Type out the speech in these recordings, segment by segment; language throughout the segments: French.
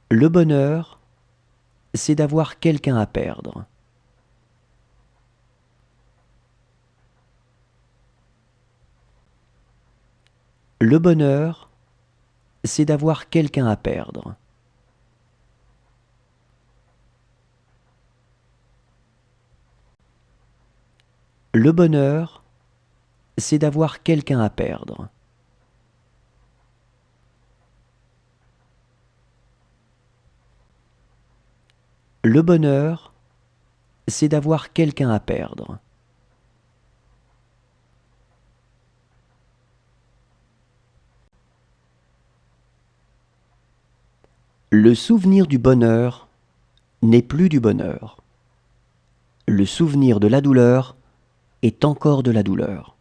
Le bonheur, c'est d'avoir quelqu'un à perdre. Le bonheur, c'est d'avoir quelqu'un à perdre. Le bonheur, c'est d'avoir quelqu'un à perdre. Le bonheur, c'est d'avoir quelqu'un à perdre. Le souvenir du bonheur n'est plus du bonheur. Le souvenir de la douleur est encore de la douleur.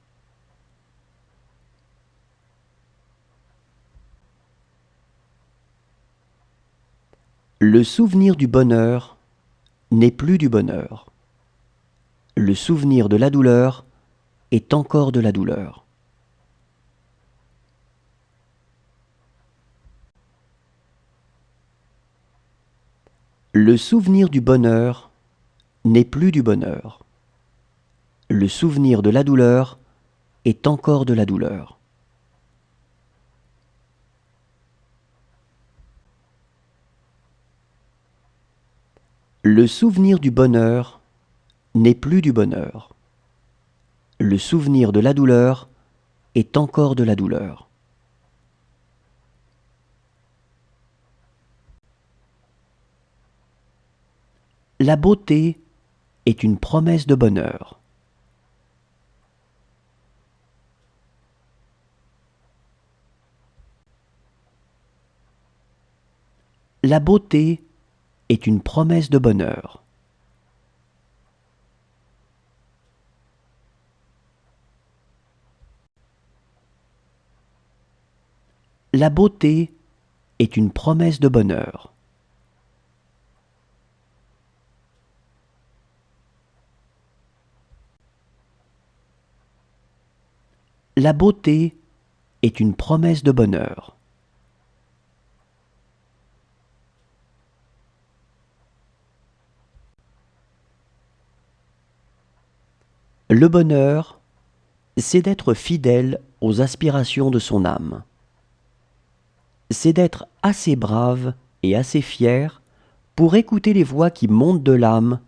Le souvenir du bonheur n'est plus du bonheur. Le souvenir de la douleur est encore de la douleur. Le souvenir du bonheur n'est plus du bonheur. Le souvenir de la douleur est encore de la douleur. Le souvenir du bonheur n'est plus du bonheur. Le souvenir de la douleur est encore de la douleur. La beauté est une promesse de bonheur. La beauté est une promesse de bonheur. La beauté est une promesse de bonheur. La beauté est une promesse de bonheur. Le bonheur, c'est d'être fidèle aux aspirations de son âme. C'est d'être assez brave et assez fier pour écouter les voix qui montent de l'âme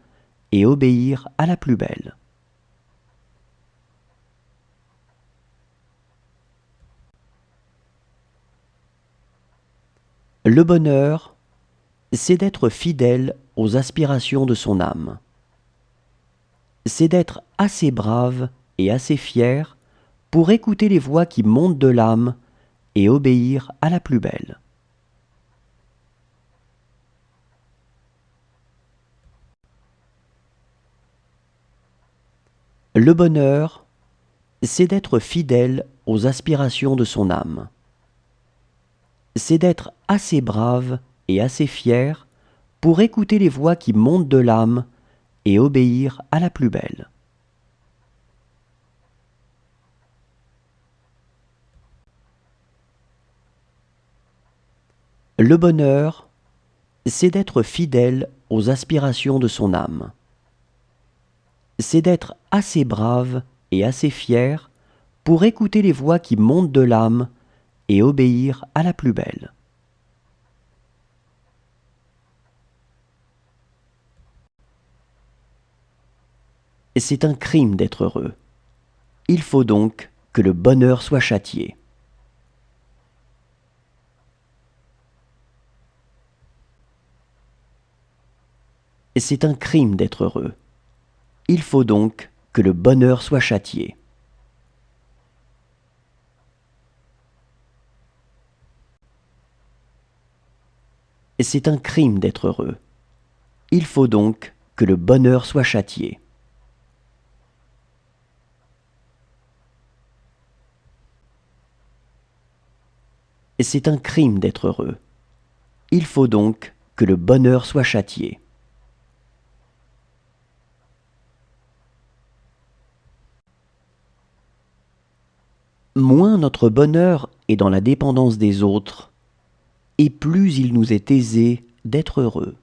et obéir à la plus belle. Le bonheur, c'est d'être fidèle aux aspirations de son âme. C'est d'être assez brave et assez fier pour écouter les voix qui montent de l'âme et obéir à la plus belle. Le bonheur, c'est d'être fidèle aux aspirations de son âme. C'est d'être assez brave et assez fier pour écouter les voix qui montent de l'âme et obéir à la plus belle. Le bonheur, c'est d'être fidèle aux aspirations de son âme. C'est d'être assez brave et assez fier pour écouter les voix qui montent de l'âme et obéir à la plus belle. C'est un crime d'être heureux. Il faut donc que le bonheur soit châtié. C'est un crime d'être heureux. Il faut donc que le bonheur soit châtié. C'est un crime d'être heureux. Il faut donc que le bonheur soit châtié. C'est un crime d'être heureux. Il faut donc que le bonheur soit châtié. Moins notre bonheur est dans la dépendance des autres, et plus il nous est aisé d'être heureux.